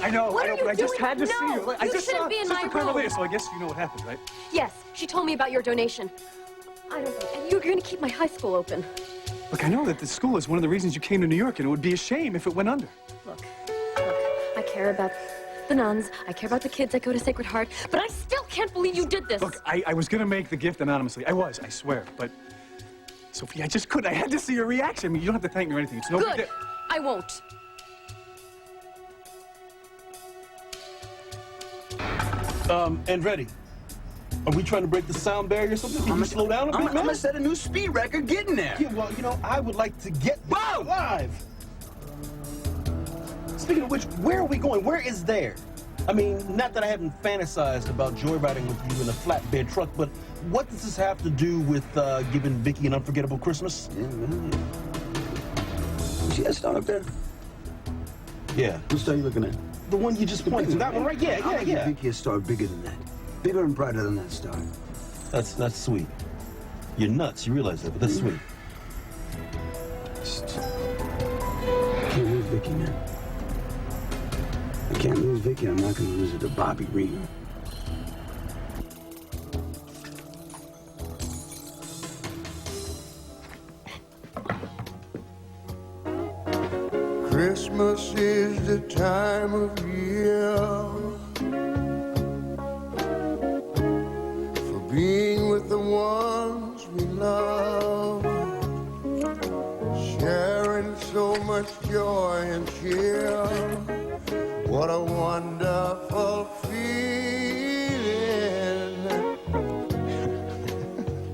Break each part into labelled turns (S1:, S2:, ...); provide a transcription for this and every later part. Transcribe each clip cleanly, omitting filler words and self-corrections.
S1: I know,
S2: What
S1: but I just had to see you.
S2: No,
S1: I just
S2: shouldn't
S1: saw
S2: be in my
S1: Sister
S2: room.
S1: Carmelita, so I guess you know what happened, right?
S2: Yes, she told me about your donation. I don't know, and you're going to keep my high school open.
S1: Look, I know that the school is one of the reasons you came to New York, and it would be a shame if it went under.
S2: Look, I care about the nuns, I care about the kids that go to Sacred Heart, but I still can't believe you did this.
S1: Look, I was gonna make the gift anonymously. I swear, but Sophia, I just couldn't. I had to see your reaction. I mean, you don't have to thank me or anything. It's no big
S2: Good. I won't.
S3: Andretti, are we trying to break the sound barrier or something? Can you slow down a bit, man?
S4: I'm gonna set a new speed record getting there.
S3: Yeah, well, you know, I would like to get live. Speaking of which, where are we going? Where is there? I mean, not that I haven't fantasized about joyriding with you in a flatbed truck, but what does this have to do with giving Vicky an unforgettable Christmas?
S4: Yeah, really. You see that star up there?
S3: Yeah.
S4: What star you looking at?
S3: The one you just pointed to. That one, right? Yeah,
S4: I'll
S3: yeah,
S4: give Vicky a star bigger than that. Bigger and brighter than that star.
S3: That's sweet. You're nuts, you realize that, but that's sweet.
S4: I can't lose Vicky, man. I can't lose Vicky. I'm not going to lose her to Bobby Reno.
S5: Christmas is the time of year for being with the ones we love, sharing so much joy and cheer. What a wonderful feeling,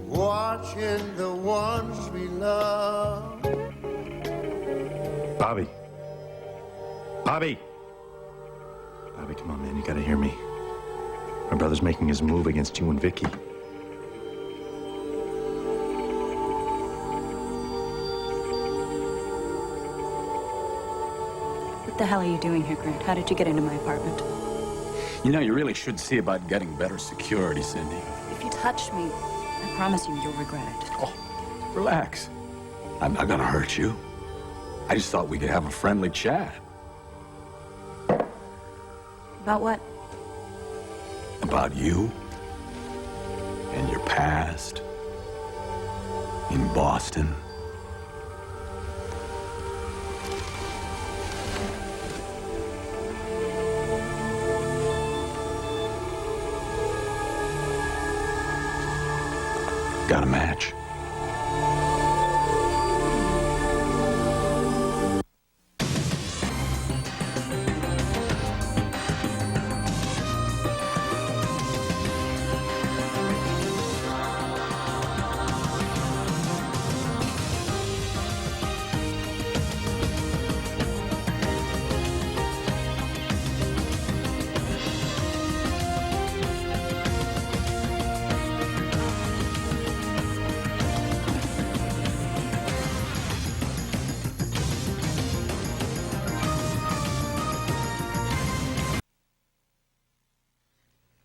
S5: watching the ones we love.
S6: Bobby. Bobby! Bobby, come on, man. You gotta hear me. My brother's making his move against you and Vicky.
S7: What the hell are you doing here, Grant? How did you get into my apartment?
S8: You know, you really should see about getting better security, Cindy.
S7: If you touch me, I promise you, you'll regret it.
S8: Oh, relax. I'm not gonna hurt you. I just thought we could have a friendly chat.
S7: About what?
S8: About you and your past in Boston. Got a match?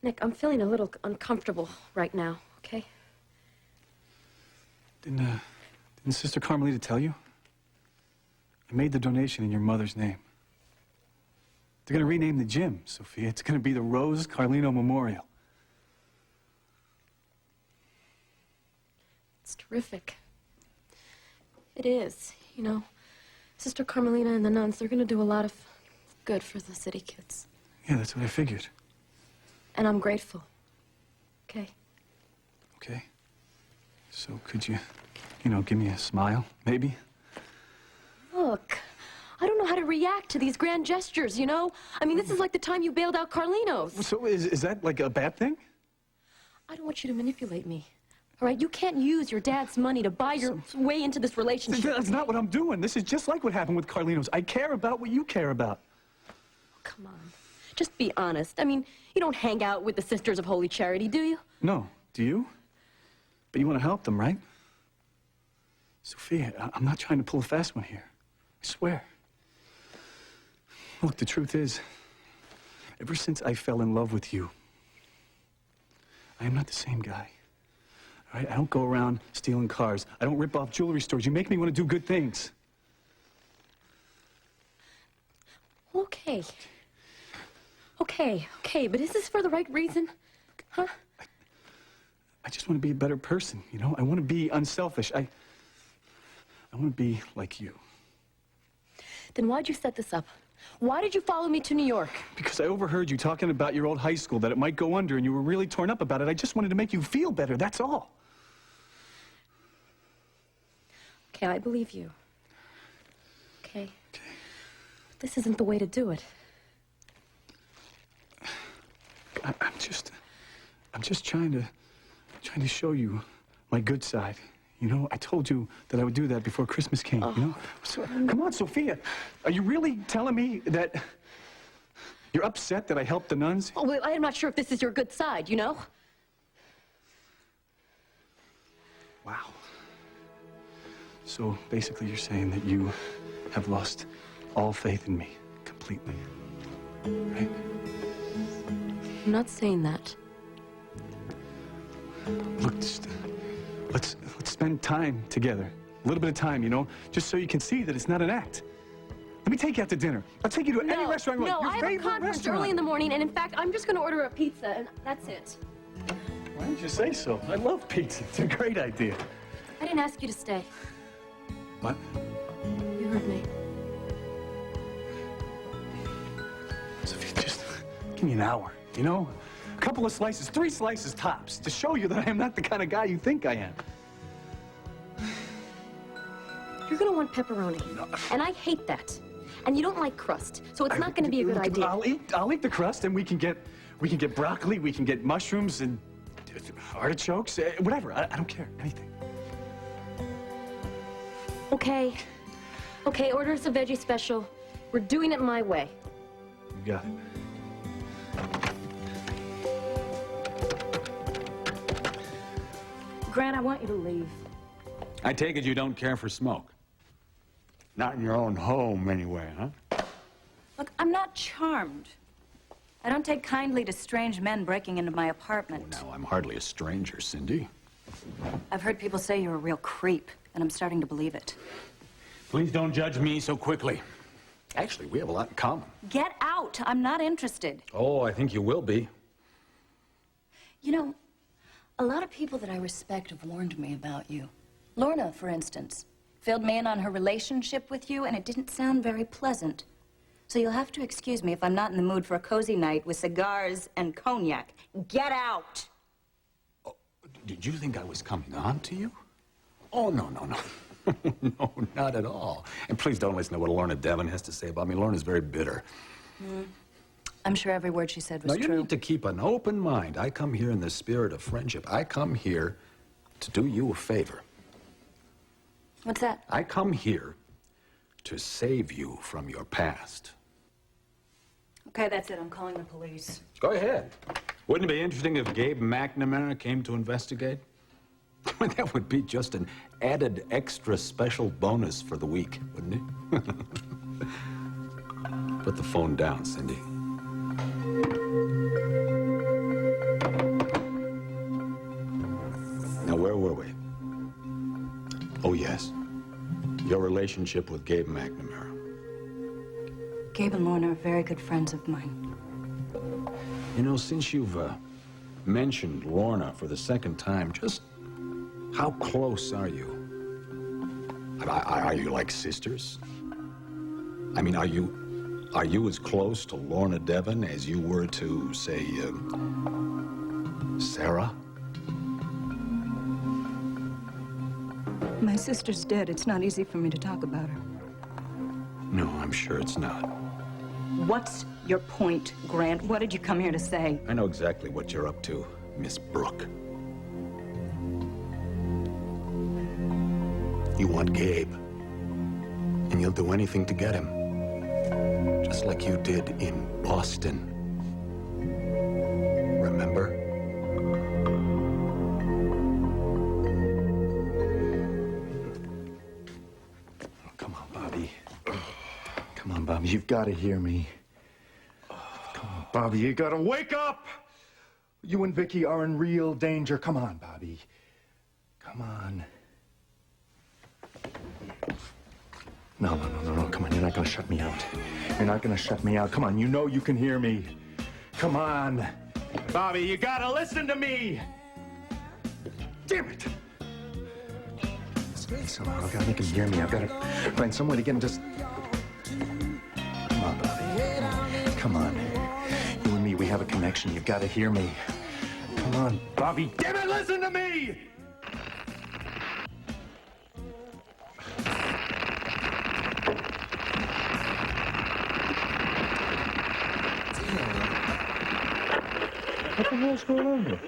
S2: Nick, I'm feeling a little uncomfortable right now, okay?
S1: Didn't Sister Carmelita tell you? I made the donation in your mother's name. They're gonna rename the gym, Sophia. It's gonna be the Rose Carlino Memorial.
S2: It's terrific. It is, you know. Sister Carmelita and the nuns, they're gonna do a lot of good for the city kids.
S1: Yeah, that's what I figured.
S2: And I'm grateful. Okay?
S1: Okay. So could you, give me a smile, maybe?
S2: Look, I don't know how to react to these grand gestures, you know? I mean, this is like the time you bailed out Carlino's.
S1: So is that like a bad thing?
S2: I don't want you to manipulate me. All right? You can't use your dad's money to buy your way into this relationship.
S1: That's not what I'm doing. This is just like what happened with Carlino's. I care about what you care about.
S2: Come on. Just be honest. I mean, you don't hang out with the Sisters of Holy Charity, do you?
S1: No. Do you? But you want to help them, right? Sophia, I'm not trying to pull a fast one here. I swear. Look, the truth is, ever since I fell in love with you, I am not the same guy. All right? I don't go around stealing cars. I don't rip off jewelry stores. You make me want to do good things.
S2: Okay. Okay, but is this for the right reason? Huh?
S1: I just want to be a better person, you know? I want to be unselfish. I want to be like you.
S2: Then why'd you set this up? Why did you follow me to New York?
S1: Because I overheard you talking about your old high school, that it might go under, and you were really torn up about it. I just wanted to make you feel better, that's all.
S2: Okay, I believe you. Okay. But this isn't the way to do it.
S1: I'm just trying to show you my good side. You know, I told you that I would do that before Christmas came, you know? So, come on, Sophia. Are you really telling me that you're upset that I helped the nuns?
S2: Oh, well, I'm not sure if this is your good side, you know?
S1: Wow. So basically you're saying that you have lost all faith in me completely, right?
S2: I'm not saying that.
S1: Look, let's spend time together. A little bit of time, you know? Just so you can see that it's not an act. Let me take you out to dinner. I'll take you to any restaurant you want.
S2: No,
S1: Your
S2: I have a
S1: favorite
S2: conference
S1: restaurant.
S2: early in the morning, and in fact, I'm just going to order a pizza, and that's it.
S1: Why didn't you say so? I love pizza. It's a great idea.
S2: I didn't ask you to stay.
S1: What?
S2: You heard me.
S1: Sophia, just give me an hour, you know? A couple of slices, 3 slices tops, to show you that I am not the kind of guy you think I am.
S2: You're going to want pepperoni, and I hate that. And you don't like crust, so it's not going to be a good idea.
S1: I'll eat the crust, and we can get broccoli, we can get mushrooms and artichokes, whatever. I don't care, anything.
S2: Okay, order us a veggie special. We're doing it my way.
S1: You got it.
S7: Grant, I want you to leave.
S8: I take it you don't care for smoke.
S4: Not in your own home, anyway, huh?
S7: Look, I'm not charmed. I don't take kindly to strange men breaking into my apartment.
S8: Now, I'm hardly a stranger, Cindy.
S7: I've heard people say you're a real creep, and I'm starting to believe it.
S8: Please don't judge me so quickly. Actually, we have a lot in common.
S7: Get out! I'm not interested.
S8: Oh, I think you will be.
S7: You know, a lot of people that I respect have warned me about you. Lorna, for instance, filled me in on her relationship with you, and it didn't sound very pleasant. So you'll have to excuse me if I'm not in the mood for a cozy night with cigars and cognac. Get out!
S8: Oh, did you think I was coming on to you? Oh, no. No, not at all. And please don't listen to what Lorna Devon has to say about me. Lorna's very bitter.
S7: I'm sure every word she said was
S8: Now, you
S7: true.
S8: need to keep an open mind. I come here in the spirit of friendship. I come here to do you a favor.
S7: What's that?
S8: I come here to save you from your past.
S7: Okay, that's it. I'm calling the police.
S8: Go ahead. Wouldn't it be interesting if Gabe McNamara came to investigate? That would be just an added extra special bonus for the week, wouldn't it? Put the phone down, Cindy. Now, where were we? Oh, yes. Your relationship with Gabe McNamara.
S7: Gabe and Lorna are very good friends of mine.
S8: You know, since you've mentioned Lorna for the second time, just how close are you? Are you like sisters? I mean, are you as close to Lorna Devon as you were to, say, Sarah?
S7: My sister's dead. It's not easy for me to talk about her.
S8: No, I'm sure it's not.
S7: What's your point, Grant? What did you come here to say?
S8: I know exactly what you're up to, Miss Brooke. You want Gabe, and you'll do anything to get him. Just like you did in Boston. Remember?
S6: Oh, come on, Bobby. Come on, Bobby. You've got to hear me. Come on, Bobby. You got to wake up. You and Vicky are in real danger. Come on, Bobby. Come on. No. Come on. You're not going to shut me out. You're not going to shut me out. Come on. You know you can hear me. come on. Bobby, you gotta listen to me! Damn it! Somehow I've gotta make him hear me. I've gotta find some way to get him just... Come on, Bobby. Come on. You and me, we have a connection. You've gotta hear me. Come on, Bobby. Damn it, listen to me! What the hell's going on here?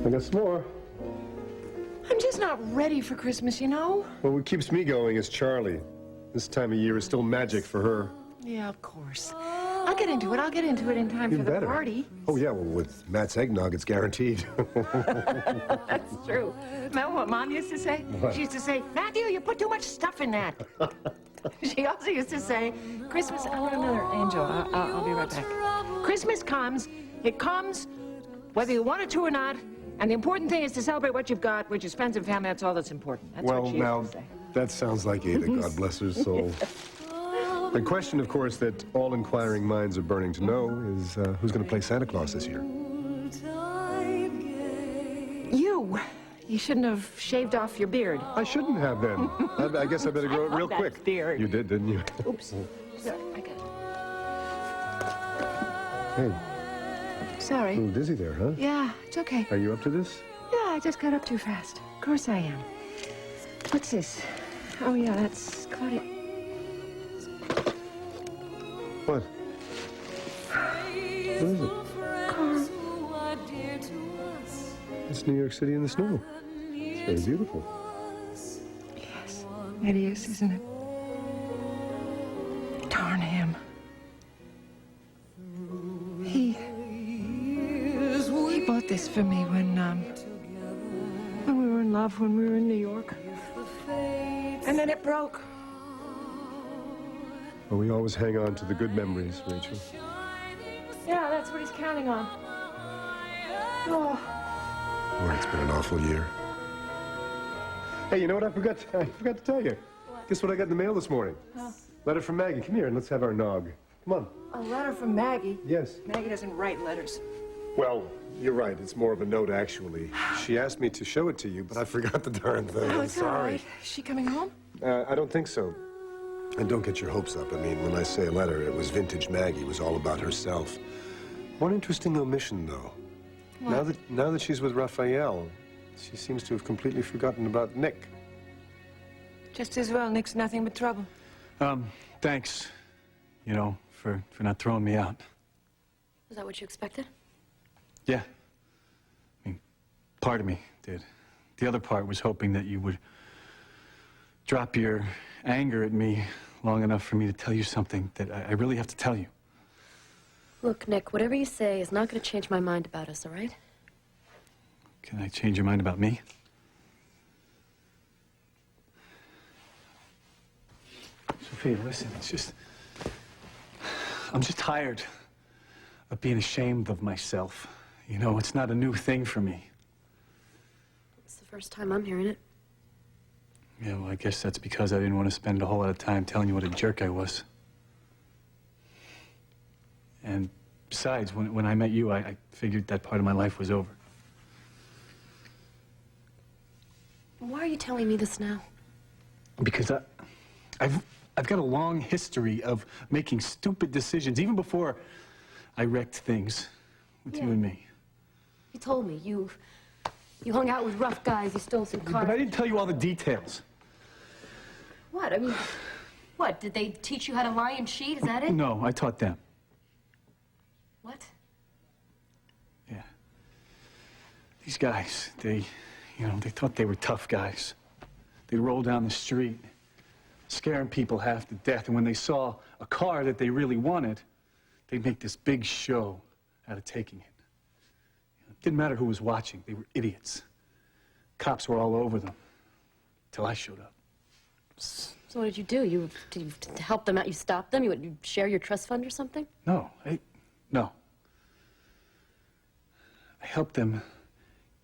S9: I got some more.
S10: I'm just not ready for Christmas, you know?
S9: Well, what keeps me going is Charlie. This time of year is still magic for her.
S10: Yeah, of course. I'll get into it. I'll get into it in time for the party.
S9: Oh, yeah, well, with Matt's eggnog, it's guaranteed.
S10: That's true. Remember what Mom used to say?
S9: What?
S10: She used to say, Matthew, you put too much stuff in that. She also used to say, Christmas, I want another angel. I'll be right back. Christmas comes, it comes whether you want it to or not, and the important thing is to celebrate what you've got, which is friends and family. That's all that's important. That's
S9: Well,
S10: what she
S9: now,
S10: used to say.
S9: that sounds like Ada, God bless her soul. The question, of course, that all inquiring minds are burning to know is who's going to play Santa Claus this year?
S10: You. You shouldn't have shaved off your beard.
S9: I shouldn't have, then. I guess I better grow it real
S10: that
S9: quick.
S10: beard.
S9: You did, didn't you?
S10: Oops. Sorry, I got
S9: Hey,
S10: it. Sorry.
S9: a little dizzy there, huh?
S10: Yeah, it's okay.
S9: Are you up to this?
S10: Yeah, I just got up too fast. Of course I am. What's this? Oh, yeah, that's Claudia.
S9: What? What is it?
S10: Carl.
S9: It's New York City in the snow. It's very beautiful.
S10: Yes, it is, isn't it? Darn him. He bought this for me when we were in love, when we were in New York. And then it broke.
S9: Well, we always hang on to the good memories, Rachel.
S10: Yeah, that's what he's counting on. Oh.
S9: Boy, it's been an awful year. Hey, you know what I forgot to tell you. Guess what I got in the mail this morning?
S10: Oh.
S9: Letter from Maggie. Come here and let's have our nog. Come on.
S10: A letter from Maggie?
S9: Yes.
S10: Maggie doesn't write letters.
S9: Well, you're right. It's more of a note, actually. She asked me to show it to you, but I forgot the darn thing.
S10: Oh,
S9: I'm
S10: it's all
S9: sorry.
S10: right. Is she coming home?
S9: I don't think so. And don't get your hopes up. I mean, when I say a letter, it was vintage Maggie. It was all about herself. One interesting omission, though.
S10: What?
S9: Now that she's with Raphael, she seems to have completely forgotten about Nick.
S10: Just as well. Nick's nothing but trouble.
S1: Thanks, you know, for not throwing me out.
S2: Was that what you expected?
S1: Yeah. I mean, part of me did. The other part was hoping that you would drop your anger at me long enough for me to tell you something that I really have to tell you.
S2: Look, Nick, whatever you say is not going to change my mind about us, all right?
S1: Can I change your mind about me? Sophia, listen, I'm just tired of being ashamed of myself. You know, it's not a new thing for me.
S2: It's the first time I'm hearing it.
S1: Yeah, well, I guess that's because I didn't want to spend a whole lot of time telling you what a jerk I was. And besides, when I met you, I figured that part of my life was over.
S2: Why are you telling me this now?
S1: Because I've got a long history of making stupid decisions, even before I wrecked things with you and me.
S2: You told me. You hung out with rough guys, you stole some cars.
S1: But I didn't tell you all the details.
S2: What? I mean, what? Did they teach you how to lie and cheat? Is that it?
S1: No, I taught them.
S2: What?
S1: Yeah. These guys, they thought they were tough guys. They'd roll down the street, scaring people half to death. And when they saw a car that they really wanted, they'd make this big show out of taking it. It didn't matter who was watching. They were idiots. Cops were all over them, till I showed up.
S2: So what did you do? Did you help them out? You stopped them? You share your trust fund or something?
S1: No. I helped them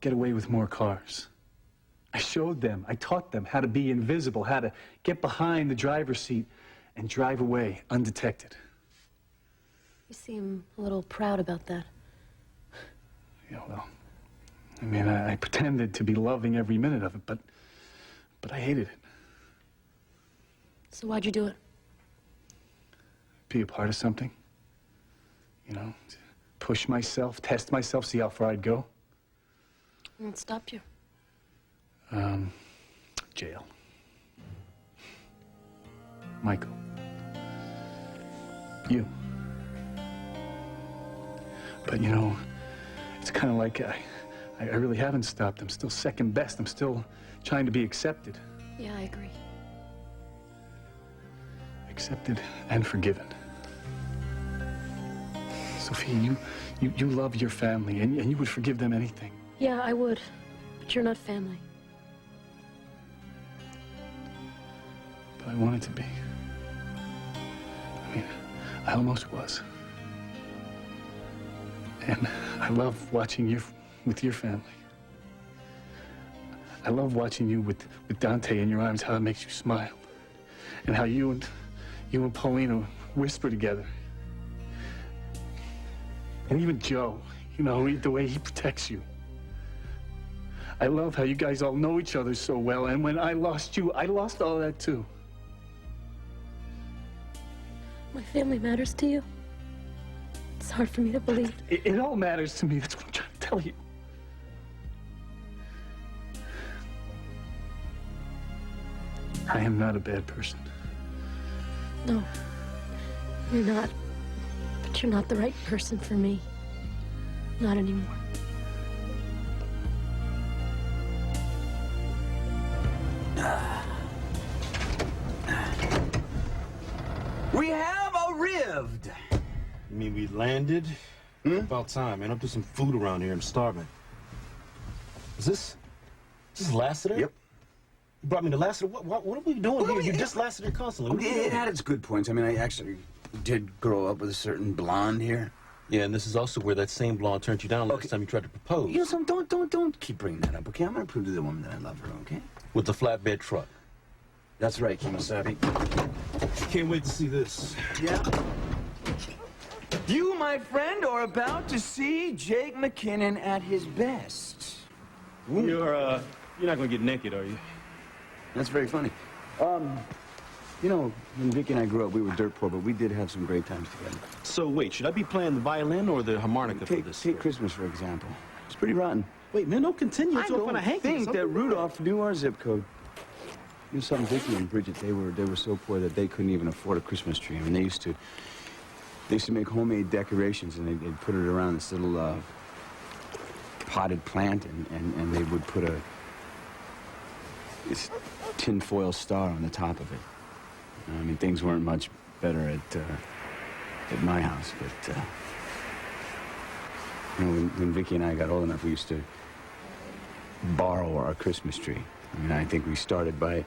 S1: get away with more cars. I showed them, I taught them how to be invisible, how to get behind the driver's seat and drive away undetected.
S2: You seem a little proud about that.
S1: Yeah, well, I mean, I pretended to be loving every minute of it, but I hated it.
S2: So why'd you do it?
S1: Be a part of something. You know, to push myself, test myself, see how far I'd go.
S2: What stopped you?
S1: Jail. Michael. You. But, you know, it's kind of like I really haven't stopped. I'm still second best. I'm still trying to be accepted.
S2: Yeah, I agree.
S1: Accepted and forgiven. Sophia, you love your family, and you would forgive them anything.
S2: Yeah, I would. But you're not family.
S1: But I wanted to be. I mean, I almost was. And I love watching you with your family. I love watching you with Dante in your arms, how it makes you smile. And how you and Paulina whisper together. And even Joe, you know, the way he protects you. I love how you guys all know each other so well, and when I lost you, I lost all that too.
S2: My family matters to you? It's hard for me to believe.
S1: It all matters to me, that's what I'm trying to tell you. I am not a bad person.
S2: No, you're not. But you're not the right person for me. Not anymore.
S4: We have arrived.
S3: You mean we landed? About time, man. I'll do some food around here. I'm starving. Is this Lassiter?
S4: Yep.
S3: You brought me to Lassiter? What are we doing here? You just Lassiter constantly. What are we
S4: It
S3: doing?
S4: had its good points. I mean, I actually did grow up with a certain blonde here.
S3: Yeah, and this is also where that same blonde turned you down last time you tried to propose.
S4: You know, so don't keep bringing that up, okay? I'm gonna prove to the woman that I love her, okay?
S3: With the flatbed truck.
S4: That's right, Kemosabe.
S3: Can't wait to see this.
S4: Yeah. You, my friend, are about to see Jake McKinnon at his best.
S3: You're not gonna get naked, are you?
S4: That's very funny. You know, when Vicky and I grew up, we were dirt poor, but we did have some great times together.
S3: So wait, should I be playing the violin or the harmonica for this?
S4: Take Christmas, for example. It's pretty rotten.
S3: Wait, man, don't continue. It's
S4: I
S3: off on a
S4: don't
S3: hanky.
S4: think that Rudolph knew our zip code. You know something, Vicky and Bridget, they were so poor that they couldn't even afford a Christmas tree. I mean, they used to make homemade decorations, and they'd put it around this little potted plant, and they would put this tinfoil star on the top of it. I mean, things weren't much better at my house, but you know, when Vicky and I got old enough, we used to borrow our Christmas tree. I mean, I think we started by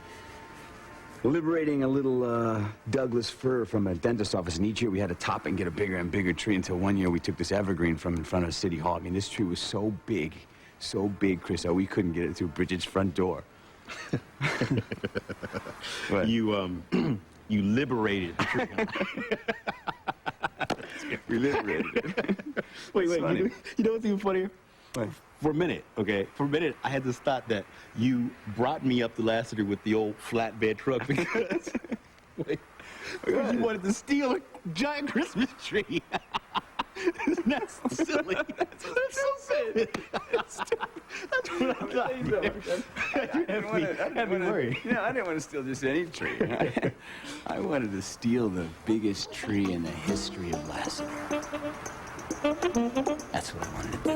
S4: liberating a little Douglas fir from a dentist's office, and each year we had to top it and get a bigger and bigger tree until one year we took this evergreen from in front of City Hall. I mean, this tree was so big, Chris, that we couldn't get it through Bridget's front door. What?
S3: You liberated the tree.
S4: We liberated it.
S3: Wait,
S4: funny.
S3: you know what's even funnier?
S4: What?
S3: For a minute, I had this thought that you brought me up to Lassiter with the old flatbed truck because you wanted to steal a giant Christmas tree. That's silly. That's so silly. That's what I thought. Had me worried.
S4: You know, I didn't want to steal just any tree. I wanted to steal the biggest tree in the history of Lassiter. That's what I wanted to do.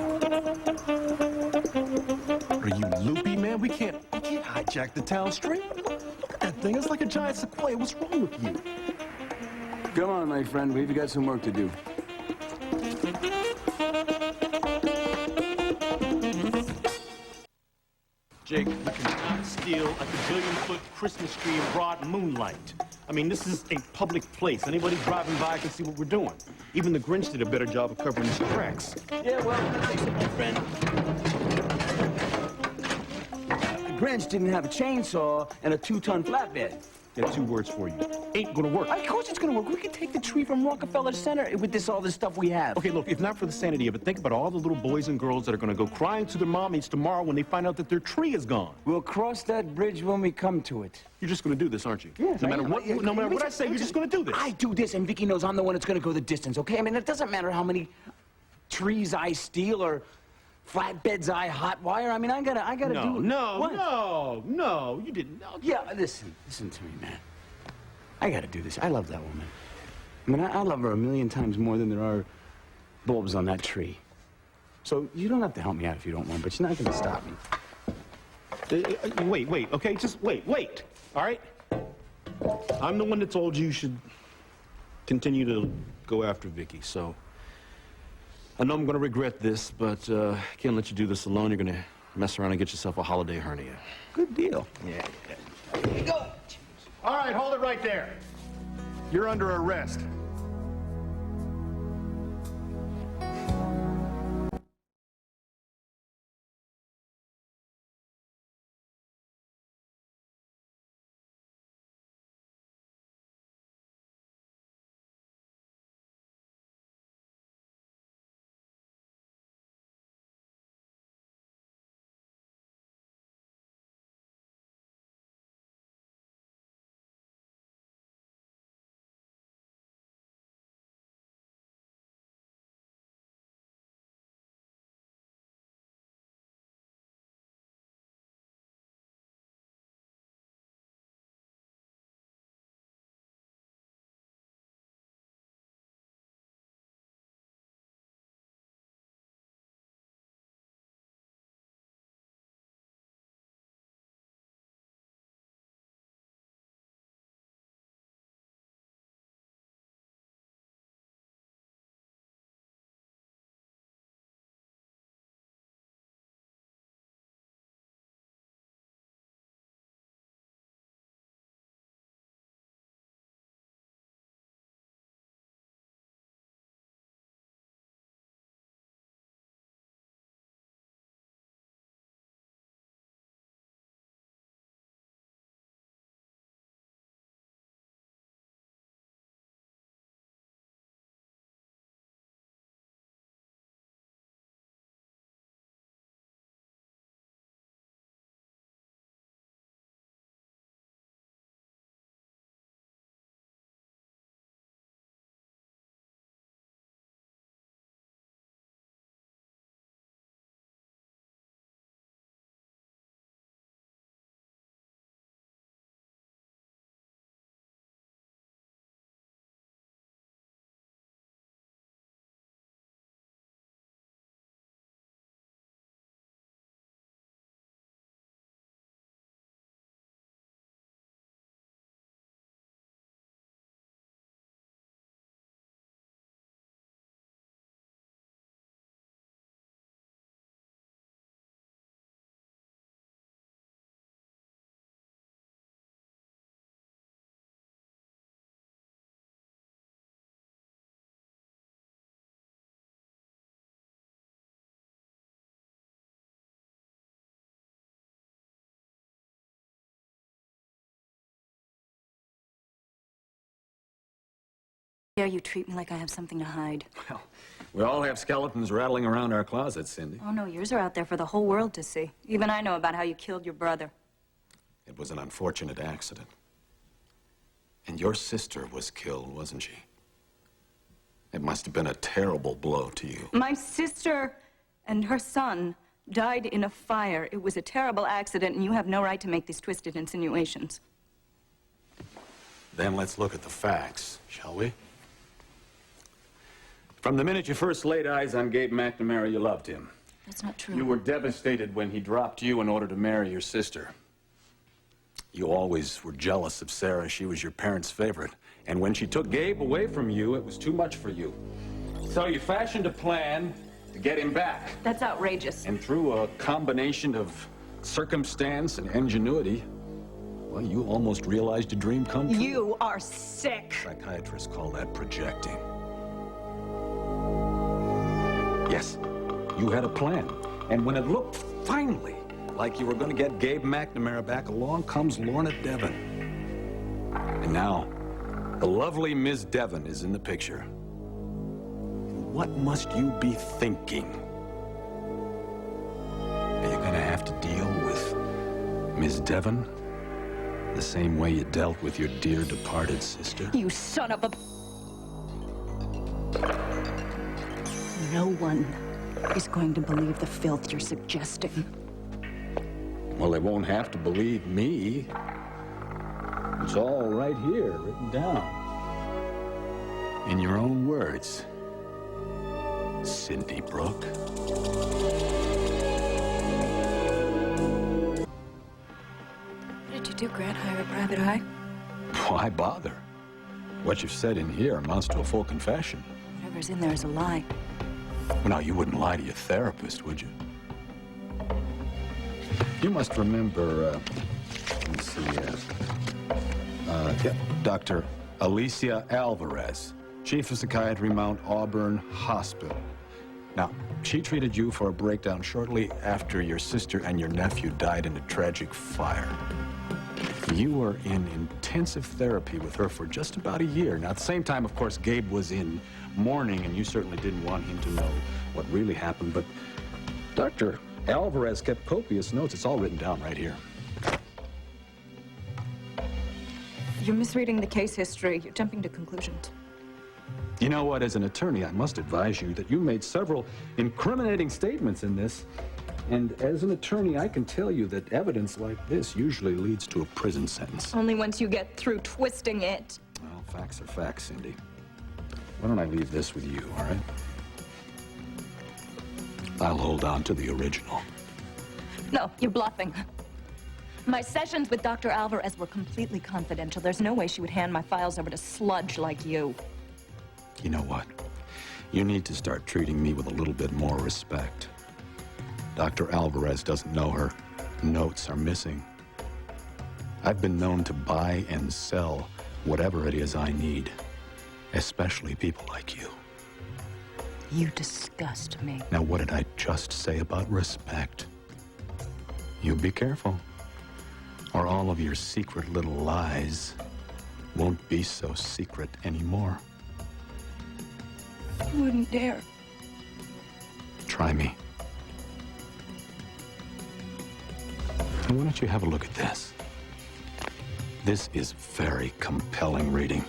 S3: Are you loopy, man? We can't hijack the town street. Look at that thing. It's like a giant sequoia. What's wrong with you?
S4: Come on, my friend. We've got some work to do.
S3: Jake, you cannot steal a gazillion-foot Christmas tree in broad moonlight. I mean, this is a public place. Anybody driving by can see what we're doing. Even the Grinch did a better job of covering his tracks.
S4: Yeah, well, thanks, my friend. Prince didn't have a chainsaw and a 2-ton flatbed.
S3: Got 2 words for you. Ain't gonna work.
S4: Of course it's gonna work. We can take the tree from Rockefeller Center with all this stuff we have.
S3: Okay, look, if not for the sanity of it, think about all the little boys and girls that are gonna go crying to their mommies tomorrow when they find out that their tree is gone.
S4: We'll cross that bridge when we come to it.
S3: You're just gonna do this, aren't you?
S4: Yes,
S3: No matter what I say, you're just gonna do this.
S4: I do this, and Vicky knows I'm the one that's gonna go the distance, okay? I mean, it doesn't matter how many trees I steal or flatbeds I hotwire. I mean, I gotta do... What?
S3: No, you didn't know.
S4: Yeah, listen to me, man. I gotta do this. I love that woman. I mean, I love her 1,000,000 times more than there are bulbs on that tree. So you don't have to help me out if you don't want, but you're not gonna stop me.
S3: Wait, okay? Just wait. All right? I'm the one that told you should continue to go after Vicky, so... I know I'm gonna regret this, but can't let you do this alone. You're gonna mess around and get yourself a holiday hernia.
S4: Good deal.
S3: Yeah.
S4: Here you go.
S6: All right, hold it right there. You're under arrest.
S7: Dare you treat me like I have something to hide?
S8: Well, we all have skeletons rattling around our closets, Cindy.
S7: Oh, no, yours are out there for the whole world to see. Even I know about how you killed your brother.
S8: It was an unfortunate accident. And your sister was killed, wasn't she? It must have been a terrible blow to you.
S7: My sister and her son died in a fire. It was a terrible accident, and you have no right to make these twisted insinuations.
S8: Then let's look at the facts, shall we? From the minute you first laid eyes on Gabe McNamara, you loved him.
S7: That's not true.
S8: You were devastated when he dropped you in order to marry your sister. You always were jealous of Sarah. She was your parents' favorite. And when she took Gabe away from you, it was too much for you. So you fashioned a plan to get him back.
S7: That's outrageous.
S8: And through a combination of circumstance and ingenuity, well, you almost realized your dream come true.
S7: You are sick.
S8: Psychiatrists call that projecting. Yes, you had a plan. And when it looked finally like you were going to get Gabe McNamara back, along comes Lorna Devon. And now, the lovely Miss Devon is in the picture. What must you be thinking? Are you going to have to deal with Miss Devon the same way you dealt with your dear departed sister?
S7: You son of a... No one is going to believe the filth you're suggesting.
S8: Well, they won't have to believe me. It's all right here, written down. In your own words, Cindy Brooke.
S7: What did you do, Grant? Hire a private eye?
S8: Why bother? What you've said in here amounts to a full confession.
S7: Whatever's in there is a lie.
S8: Well, now, you wouldn't lie to your therapist, would you? You must remember, let me see, Dr. Alicia Alvarez, Chief of Psychiatry, Mount Auburn Hospital. Now, she treated you for a breakdown shortly after your sister and your nephew died in a tragic fire. You were in intensive therapy with her for just about a year. Now, at the same time, of course, Gabe was in mourning, and you certainly didn't want him to know what really happened, but Dr. Alvarez kept copious notes. It's all written down right here.
S7: You're misreading the case history. You're jumping to conclusions.
S8: You know what? As an attorney, I must advise you that you made several incriminating statements in this. And as an attorney, I can tell you that evidence like this usually leads to a prison sentence.
S7: Only once you get through twisting it.
S8: Well, facts are facts, Cindy. Why don't I leave this with you, all right? I'll hold on to the original.
S7: No, you're bluffing. My sessions with Dr. Alvarez were completely confidential. There's no way she would hand my files over to sludge like you.
S8: You know what? You need to start treating me with a little bit more respect. Dr. Alvarez doesn't know her notes are missing. I've been known to buy and sell whatever it is I need, especially people like you.
S7: You disgust me.
S8: Now, what did I just say about respect? You be careful, or all of your secret little lies won't be so secret anymore.
S7: You wouldn't dare.
S8: Try me. Why don't you have a look at this? This is very compelling reading.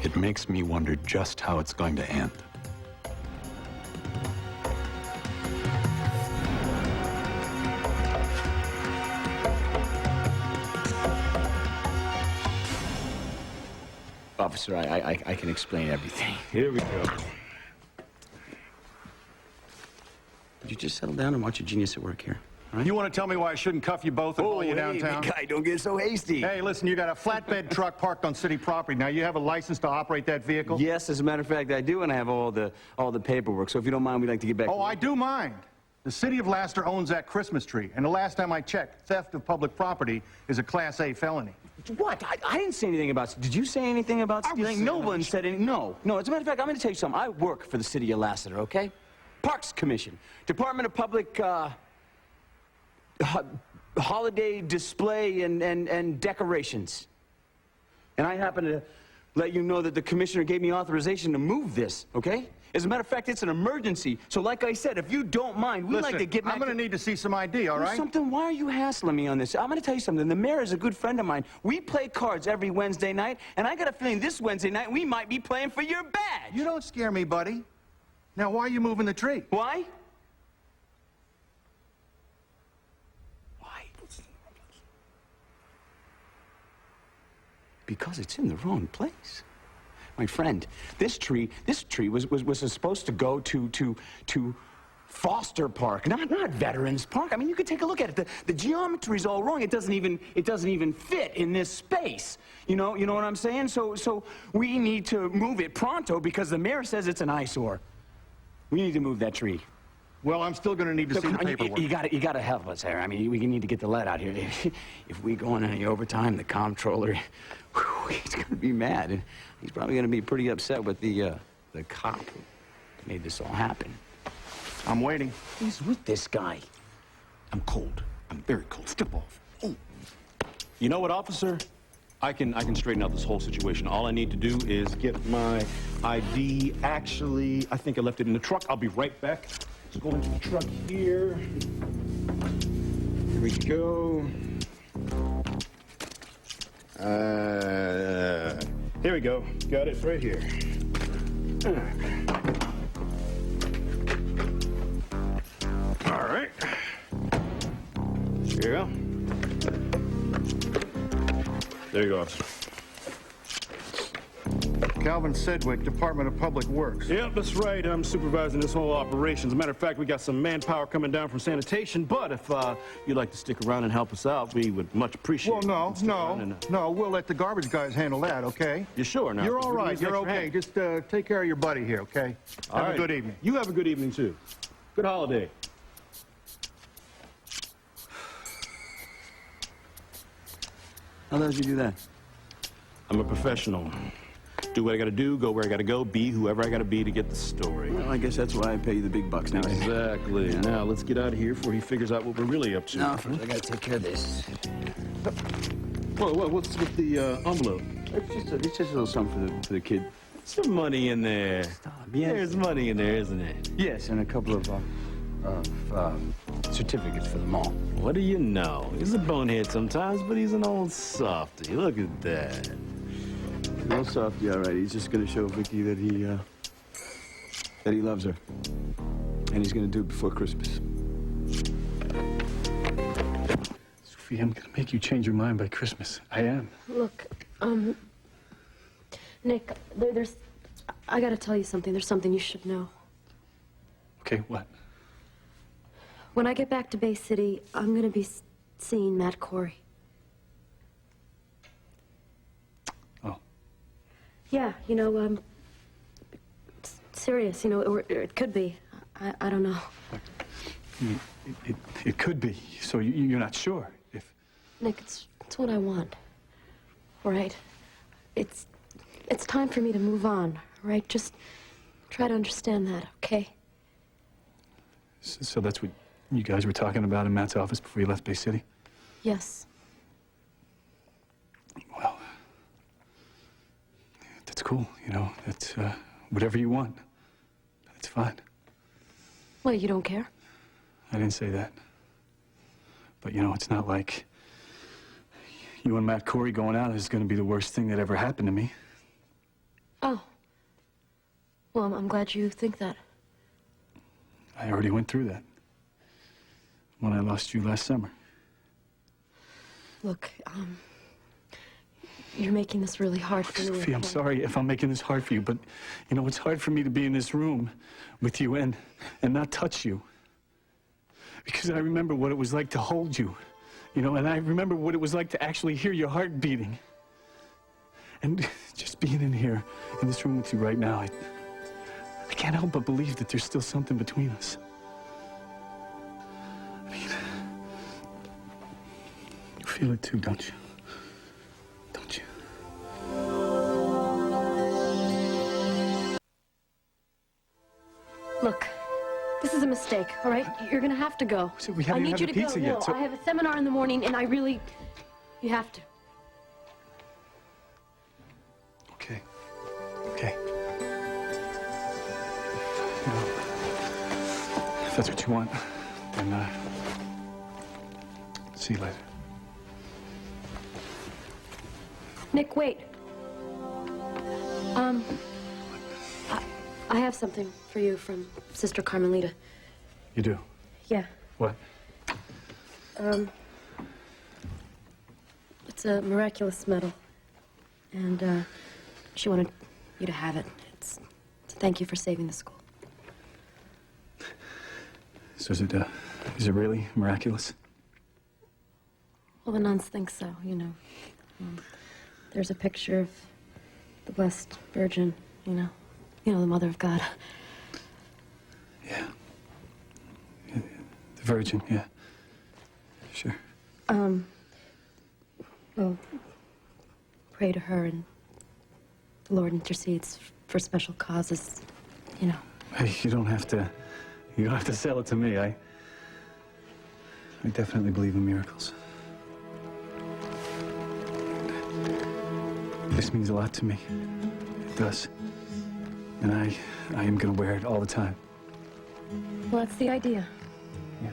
S8: It makes me wonder just how it's going to end.
S4: Officer, I can explain everything. Here we go. Would you just settle down and watch a genius at work here? All right?
S6: You want to tell me why I shouldn't cuff you both and haul you downtown?
S4: Big guy, don't get so hasty.
S6: Hey, listen, you got a flatbed truck parked on city property. Now, you have a license to operate that vehicle?
S4: Yes, as a matter of fact, I do, and I have all the paperwork. So if you don't mind, we'd like to get back.
S6: Oh, I do mind. The city of Laster owns that Christmas tree, and the last time I checked, theft of public property is a Class A felony.
S4: What? I didn't say anything about... Did you say anything about stealing? No one said anything. No. As a matter of fact, I'm going to tell you something. I work for the city of Lassiter, okay? Parks Commission, Department of Public, holiday display and decorations. And I happen to let you know that the commissioner gave me authorization to move this, okay? As a matter of fact, it's an emergency. So like I said, if you don't mind, we'd like to get back
S6: I'm going to need to see some ID, all right?
S4: Something, why are you hassling me on this? I'm going to tell you something. The mayor is a good friend of mine. We play cards every Wednesday night, and I got a feeling this Wednesday night we might be playing for your badge.
S6: You don't scare me, buddy. Now, why are you moving the tree?
S4: Why? Because it's in the wrong place. My friend, this tree was supposed to go to Foster Park, not Veterans Park. I mean, you could take a look at it. The geometry's all wrong. It doesn't even fit in this space. You know what I'm saying? So we need to move it pronto because the mayor says it's an eyesore. We need to move that tree.
S6: Well, I'm still going to need to see the paperwork.
S4: You got to help us here. I mean, we need to get the lead out here. If we go on any overtime, the comptroller, he's going to be mad. And he's probably going to be pretty upset with the cop who made this all happen.
S6: I'm waiting.
S4: Who's with this guy?
S3: I'm cold. I'm very cold. Step off. Oh. You know what, officer? I can straighten out this whole situation. All I need to do is get my ID. Actually, I think I left it in the truck. I'll be right back. Let's go into the truck here. Here we go. Here we go. Got it right here. All right. Here you go. There you go, officer.
S6: Calvin Sedgwick, Department of Public Works.
S3: Yep, that's right. I'm supervising this whole operation. As a matter of fact, we got some manpower coming down from sanitation, but if you'd like to stick around and help us out, we would much appreciate it.
S6: Well, no, we'll let the garbage guys handle that, okay?
S3: You sure now?
S6: You're all right, you're okay. Just take care of your buddy here, okay? Have a good evening.
S3: You have a good evening, too. Good holiday.
S4: How does you do that?
S3: I'm a professional. Do what I gotta do, go where I gotta go, be whoever I gotta be to get the story.
S4: Well, I guess that's why I pay you the big bucks now.
S3: Exactly.
S4: Yeah.
S3: Now, let's get out of here before he figures out what we're really up to.
S4: No, first I gotta take care of this.
S3: Whoa, what's with the envelope?
S4: It's just a little something for the kid.
S3: Some money in there.
S4: Yes.
S3: There's money in there, isn't it?
S4: Yes, and a couple of certificates for the mall.
S3: What do you know? He's a bonehead sometimes, but he's an old softy. Look at that.
S4: No softy, all right. He's just gonna show Vicky that he loves her, and he's gonna do it before Christmas.
S1: Sophia, I'm gonna make you change your mind by Christmas. I am.
S2: Look, Nick, I gotta tell you something. There's something you should know.
S1: Okay, what?
S2: When I get back to Bay City, I'm gonna be seeing Matt Corey.
S1: Oh.
S2: Yeah, it's serious, or it could be. I don't know.
S1: It could be. So you're not sure if...
S2: Nick, it's what I want. All right? It's time for me to move on, all right? Just try to understand that, okay?
S1: So that's what you guys were talking about in Matt's office before you left Bay City?
S2: Yes.
S1: Well, that's cool, That's whatever you want. That's fine.
S2: Well, you don't care?
S1: I didn't say that. But, it's not like you and Matt Corey going out is going to be the worst thing that ever happened to me.
S2: Oh. Well, I'm glad you think that.
S1: I already went through that when I lost you last summer.
S2: Look, you're making this really hard for me.
S1: Sophia, I'm sorry if I'm making this hard for you, but, it's hard for me to be in this room with you and not touch you. Because I remember what it was like to hold you, and I remember what it was like to actually hear your heart beating. And just being in here, in this room with you right now, I can't help but believe that there's still something between us. I mean, you feel it too, don't you? Don't you?
S2: Look, this is a mistake, all right? You're gonna have to go.
S1: So we haven't even had the pizza yet, so...
S2: I have a seminar in the morning, and you have to.
S1: Okay. Okay. If that's what you want, then, see you later.
S2: Nick, wait. I have something for you from Sister Carmelita.
S1: You do?
S2: Yeah.
S1: What?
S2: It's a miraculous medal. And, she wanted you to have it. It's to thank you for saving the school.
S1: So is it really miraculous?
S2: Well, the nuns think so, there's a picture of the Blessed Virgin, the Mother of God.
S1: Yeah. The Virgin, yeah. Sure.
S2: Well, pray to her, and the Lord intercedes for special causes,
S1: Hey, you don't have to sell it to me. I I definitely believe in miracles. This means a lot to me. It does. And I am gonna wear it all the time.
S2: Well, that's the idea.
S1: Yeah.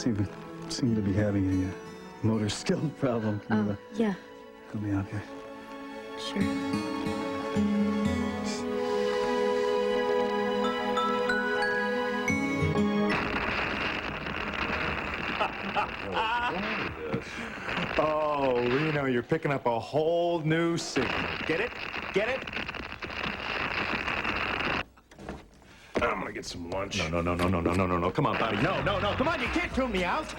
S1: We seem to be having a motor skill problem. Can you,
S2: Yeah,
S1: help me out here?
S2: sure.
S6: Oh, Reno, you're picking up a whole new signal. Get it? Get it?
S9: I'm gonna get some lunch.
S6: No. Come on, Bobby. No. Come on, you can't tune me out.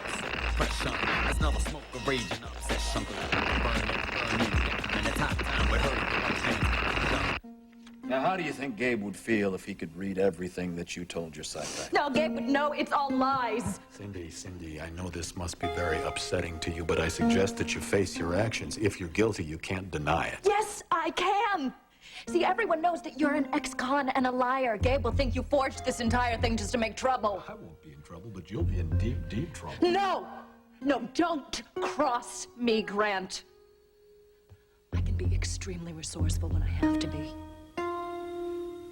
S11: Fresh up, there's another smoke of raging up. Session, burning, and it's hot time with her.
S8: Now, how do you think Gabe would feel if he could read everything that you told your psychiatrist?
S7: No, Gabe would know it's all lies.
S8: Cindy, I know this must be very upsetting to you, but I suggest that you face your actions. If you're guilty, you can't deny it.
S7: Yes, I can. See, everyone knows that you're an ex-con and a liar. Gabe will think you forged this entire thing just to make trouble.
S8: I won't be in trouble, but you'll be in deep, deep trouble.
S7: No, don't cross me, Grant. I can be extremely resourceful when I have to be.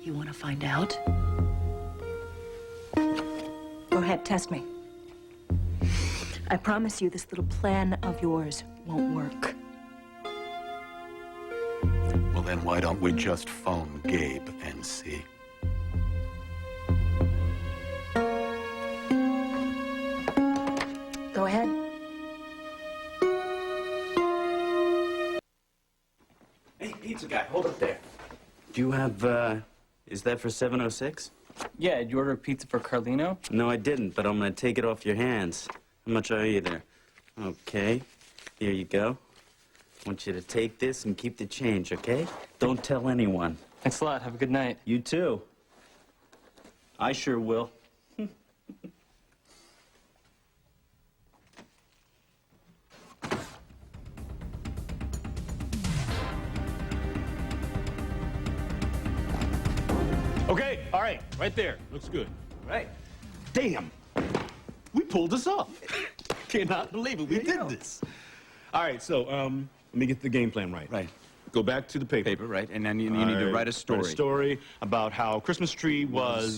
S7: You want to find out? Go ahead, test me. I promise you this little plan of yours won't work.
S8: Well, then why don't we just phone Gabe and see?
S7: Go ahead.
S4: Hey, pizza guy, hold up there. Do you have, is that for 706?
S12: Yeah, did you order a pizza for Carlino?
S4: No, I didn't, but I'm gonna take it off your hands. How much are you there? Okay, here you go. I want you to take this and keep the change, okay? Don't tell anyone.
S12: Thanks a lot. Have a good night.
S4: You too. I sure will.
S3: Okay, all right, right there. Looks good. Right. Damn. We pulled this off. Cannot believe it. We did this. All right, so let me get the game plan right.
S4: Right.
S3: Go back to the paper.
S4: Right, and then you need to write a story.
S3: Write a story about how Christmas tree was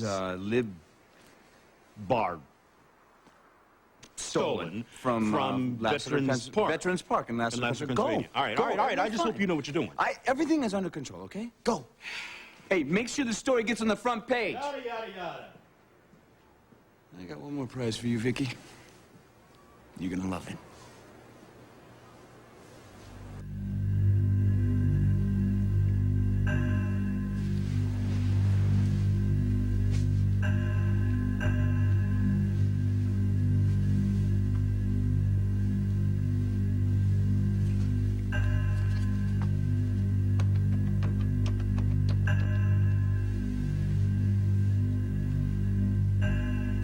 S3: stolen
S4: from
S3: Veterans Park.
S4: Veterans Park in Lassiter,
S3: Pennsylvania. All right. I just hope you know what you're doing.
S4: Everything is under control, okay? Go. Hey, make sure the story gets on the front page.
S3: Yada, yada, yada.
S4: I got one more prize for you, Vicky. You're gonna love it.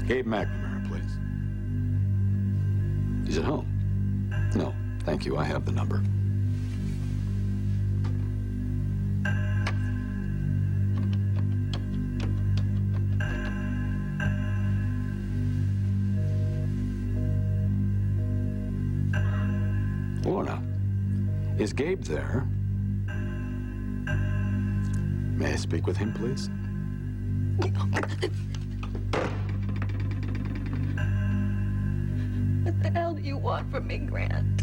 S8: Gabe McNamara, please. He's at home? No, thank you. I have the number. Lorna, is Gabe there? May I speak with him, please?
S7: What the hell do you want from me, Grant?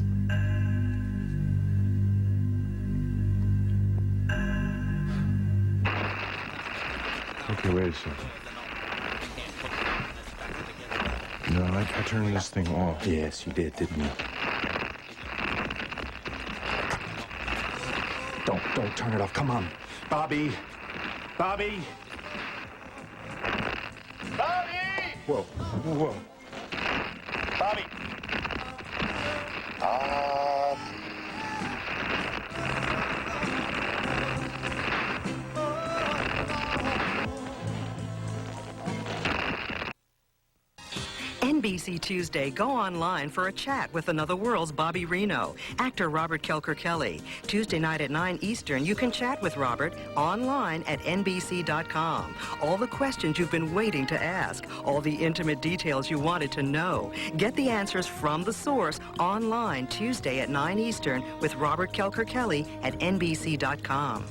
S9: Okay, wait a second. No, I turned this thing off.
S6: Yes, you did, didn't you? Don't turn it off. Come on. Bobby! Bobby! Bobby! Whoa. Bobby!
S13: NBC Tuesday, go online for a chat with Another World's Bobby Reno, actor Robert Kelker Kelly. Tuesday night at 9 Eastern, you can chat with Robert online at NBC.com. All the questions you've been waiting to ask, all the intimate details you wanted to know. Get the answers from the source online Tuesday at 9 Eastern with Robert Kelker Kelly at NBC.com.